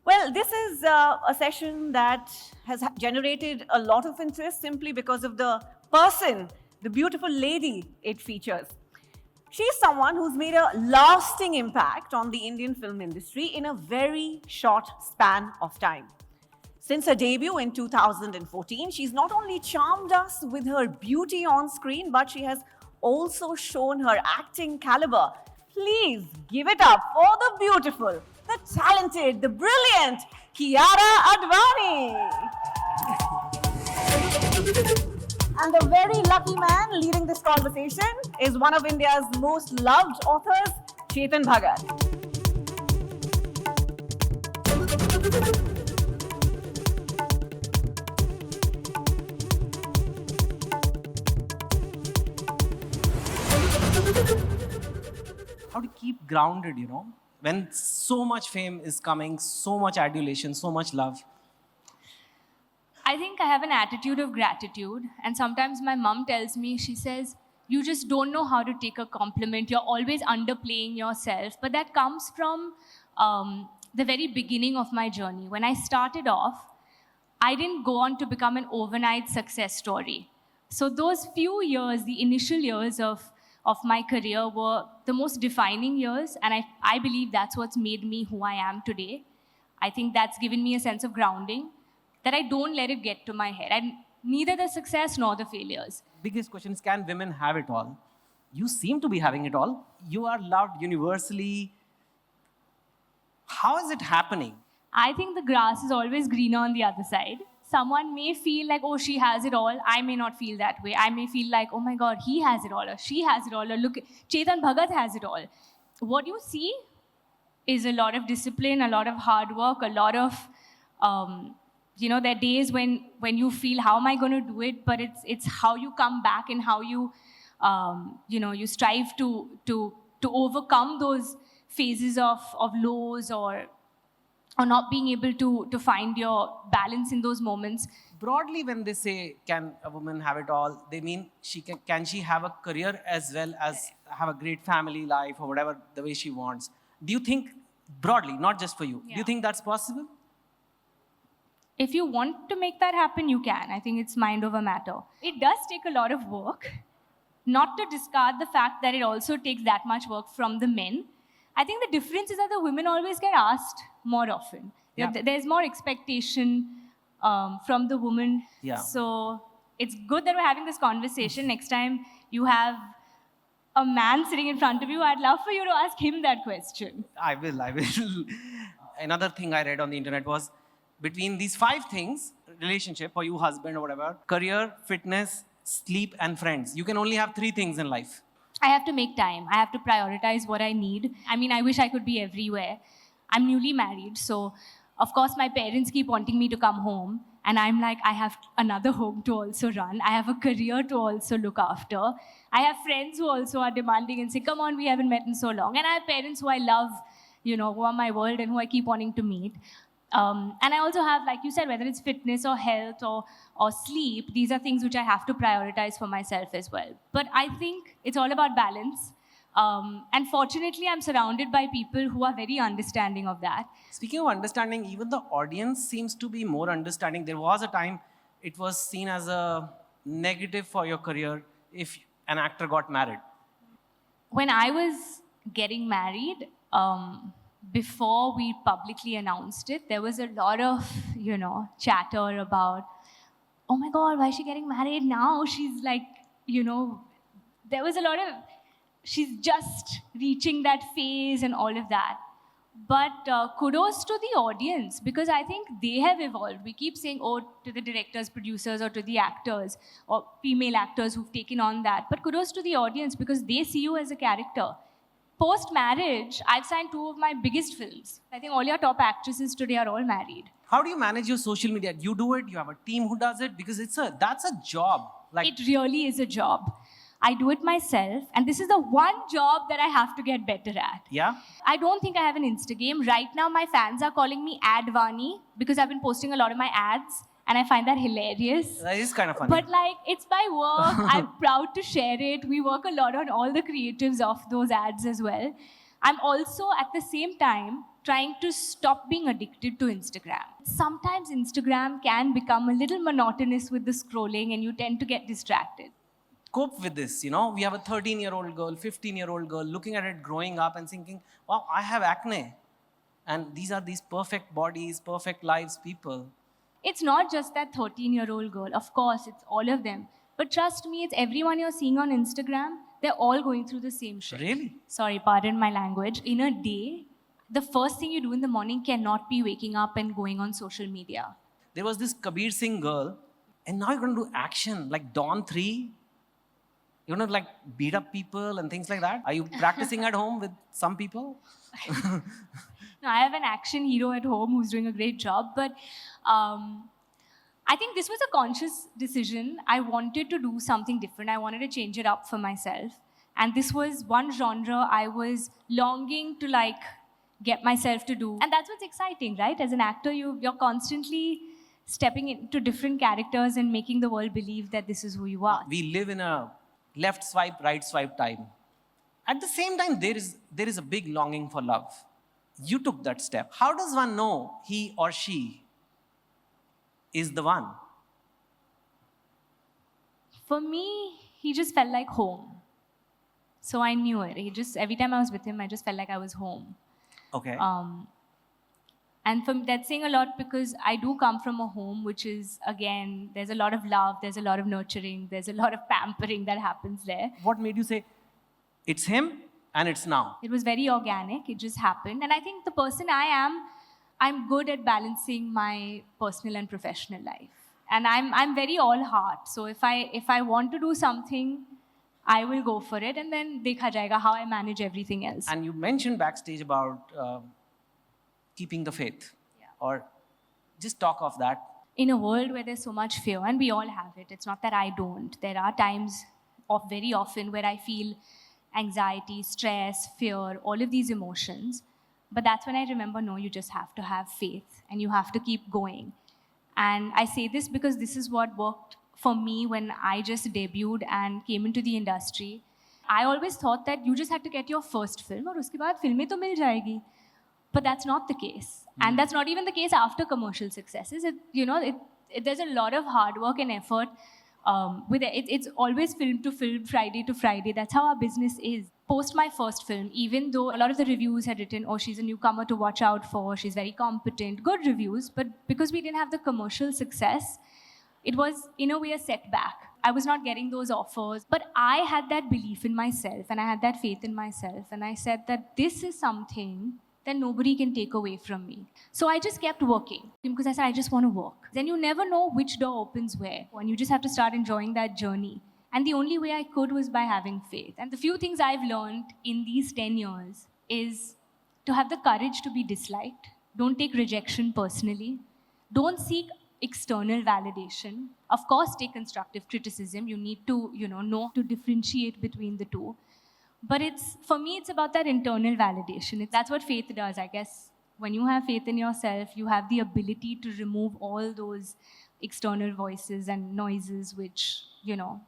Well, this is a session that has generated a lot of interest simply because of the person, the beautiful lady it features. She's someone who's made a lasting impact on the Indian film industry in a very short span of time. Since her debut in 2014, she's not only charmed us with her beauty on screen, but she has also shown her acting caliber. Please give it up for the beautiful, the talented, the brilliant Kiara Advani. And the very lucky man leading this conversation is one of India's most loved authors, Chetan Bhagat. How to keep grounded, when so much fame is coming, so much adulation, so much love? I think I have an attitude of gratitude. And sometimes my mom tells me, she says, you just don't know how to take a compliment. You're always underplaying yourself. But that comes from the very beginning of my journey. When I started off, I didn't go on to become an overnight success story. So those few years, the initial years of my career were the most defining years. And I believe that's what's made me who I am today. I think that's given me a sense of grounding, that I don't let it get to my head. And neither the success nor the failures. Biggest question is, can women have it all? You seem to be having it all. You are loved universally. How is it happening? I think the grass is always greener on the other side. Someone may feel like, oh, she has it all. I may not feel that way. I may feel like, oh my God, he has it all, or she has it all, or look, Chetan Bhagat has it all. What you see is a lot of discipline, a lot of hard work, a lot of, there are days when you feel, how am I going to do it? But it's how you come back and how you, you strive to overcome those phases of lows or not being able to find your balance in those moments. Broadly, when they say, can a woman have it all, they mean can she have a career as well as have a great family life or whatever the way she wants? Do you think, broadly, not just for you, do you think that's possible? If you want to make that happen, you can. I think it's mind over matter. It does take a lot of work, not to discard the fact that it also takes that much work from the men. I think the difference is that the women always get asked more often. Yeah. There's more expectation from the woman. Yeah. So it's good that we're having this conversation. Next time you have a man sitting in front of you, I'd love for you to ask him that question. I will. Another thing I read on the internet was, between these 5 things, relationship, or you husband or whatever, career, fitness, sleep, and friends, you can only have 3 things in life. I have to make time. I have to prioritize what I need. I mean, I wish I could be everywhere. I'm newly married, so of course my parents keep wanting me to come home. And I'm like, I have another home to also run. I have a career to also look after. I have friends who also are demanding and say, come on, we haven't met in so long. And I have parents who I love, who are my world and who I keep wanting to meet. And I also have, like you said, whether it's fitness or health or sleep, these are things which I have to prioritize for myself as well. But I think it's all about balance. And fortunately, I'm surrounded by people who are very understanding of that. Speaking of understanding, even the audience seems to be more understanding. There was a time it was seen as a negative for your career if an actor got married. When I was getting married, before we publicly announced it, there was a lot of, chatter about, oh my God, why is she getting married now? She's like, there was a lot of, she's just reaching that phase and all of that. But kudos to the audience, because I think they have evolved. We keep saying, oh, to the directors, producers, or to the actors, or female actors who've taken on that. But kudos to the audience, because they see you as a character. Post-marriage, I've signed 2 of my biggest films. I think all your top actresses today are all married. How do you manage your social media? You do it? You have a team who does it? Because that's a job. It really is a job. I do it myself, and this is the one job that I have to get better at. Yeah? I don't think I have an Instagram. Right now, my fans are calling me Advani because I've been posting a lot of my ads, and I find that hilarious. That is kind of funny. But like, it's my work. I'm proud to share it. We work a lot on all the creatives of those ads as well. I'm also at the same time trying to stop being addicted to Instagram. Sometimes Instagram can become a little monotonous with the scrolling and you tend to get distracted. Cope with this, you know, we have a 13-year-old girl, 15-year-old girl looking at it growing up and thinking, wow, I have acne. And these are these perfect bodies, perfect lives people. It's not just that 13-year-old girl. Of course, it's all of them. But trust me, it's everyone you're seeing on Instagram. They're all going through the same shit. Really? Sorry, pardon my language. In a day, the first thing you do in the morning cannot be waking up and going on social media. There was this Kabir Singh girl, and now you're going to do action like Dawn 3. You're going to like beat up people and things like that. Are you practicing at home with some people? No, I have an action hero at home who's doing a great job, but I think this was a conscious decision. I wanted to do something different. I wanted to change it up for myself. And this was one genre I was longing to like get myself to do. And that's what's exciting, right? As an actor, you're constantly stepping into different characters and making the world believe that this is who you are. We live in a left swipe, right swipe time. At the same time, there is a big longing for love. You took that step. How does one know he or she is the one? For me, he just felt like home. So I knew it. Every time I was with him, I just felt like I was home. Okay. And that's saying a lot because I do come from a home which is, again, there's a lot of love, there's a lot of nurturing, there's a lot of pampering that happens there. What made you say, it's him and it's now? It was very organic, it just happened. And I think the person I am, I'm good at balancing my personal and professional life. And I'm very all heart. So if I want to do something, I will go for it, and then dekha jayega how I manage everything else. And you mentioned backstage about keeping the faith. Yeah. Or just talk of that. In a world where there's so much fear, and we all have it, it's not that I don't. There are times, very often, where I feel anxiety, stress, fear, all of these emotions. But that's when I remember, no, you just have to have faith, and you have to keep going. And I say this because this is what worked for me when I just debuted and came into the industry. I always thought that you just had to get your first film, और उसके बाद फिल्में तो मिल जाएगी. But that's not the case. And that's not even the case after commercial successes. There's a lot of hard work and effort. It's always film to film, Friday to Friday. That's how our business is. Post my first film, even though a lot of the reviews had written, oh, she's a newcomer to watch out for, she's very competent, good reviews, but because we didn't have the commercial success, it was, in a way, a setback. I was not getting those offers, but I had that belief in myself and I had that faith in myself, and I said that this is something that nobody can take away from me. So I just kept working because I said, I just want to work. Then you never know which door opens where, and you just have to start enjoying that journey. And the only way I could was by having faith. And the few things I've learned in these 10 years is to have the courage to be disliked. Don't take rejection personally. Don't seek external validation. Of course, take constructive criticism. You need to, know to differentiate between the two. But for me, it's about that internal validation. That's what faith does, I guess. When you have faith in yourself, you have the ability to remove all those external voices and noises which,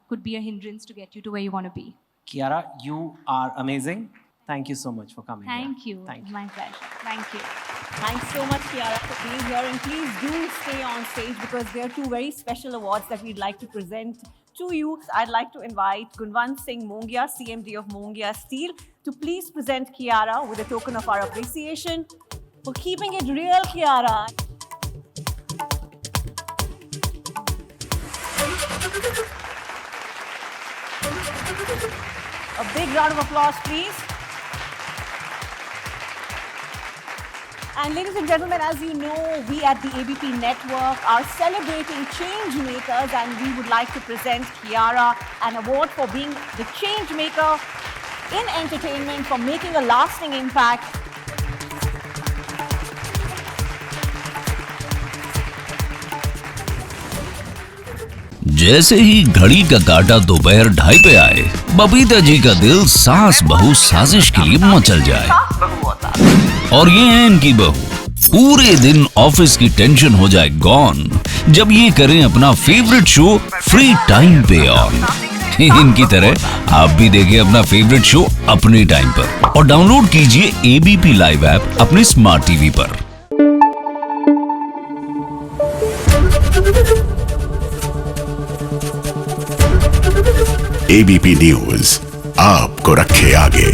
could be a hindrance to get you to where you want to be. Kiara, you are amazing. Thank you so much for coming. Thank here. you. Thank you. My pleasure. Thank you. Thanks so much, Kiara, for being here. And please do stay on stage because there are two very special awards that we'd like to present to you. I'd like to invite Gunwant Singh Mongia, CMD of Mongia Steel, to please present Kiara with a token of our appreciation for keeping it real, Kiara. A big round of applause, please. And ladies and gentlemen, as you know, we at the ABP Network are celebrating change makers, and we would like to present Kiara an award for being the change maker in entertainment, for making a lasting impact. जैसे ही घड़ी का काटा दोपहर 2:30 पे आए, बबीता जी का दिल सास बहू साजिश के लिए मचल जाए। और ये है इनकी बहू, पूरे दिन ऑफिस की टेंशन हो जाए गॉन जब ये करें अपना फेवरेट शो फ्री टाइम पे ऑन। इनकी तरह आप भी देखें अपना फेवरेट शो अपने टाइम पर और डाउनलोड कीजिए एबीपी लाइव ऐप अपने स्मार्ट टीवी पर। एबीपी न्यूज आपको रखे आगे।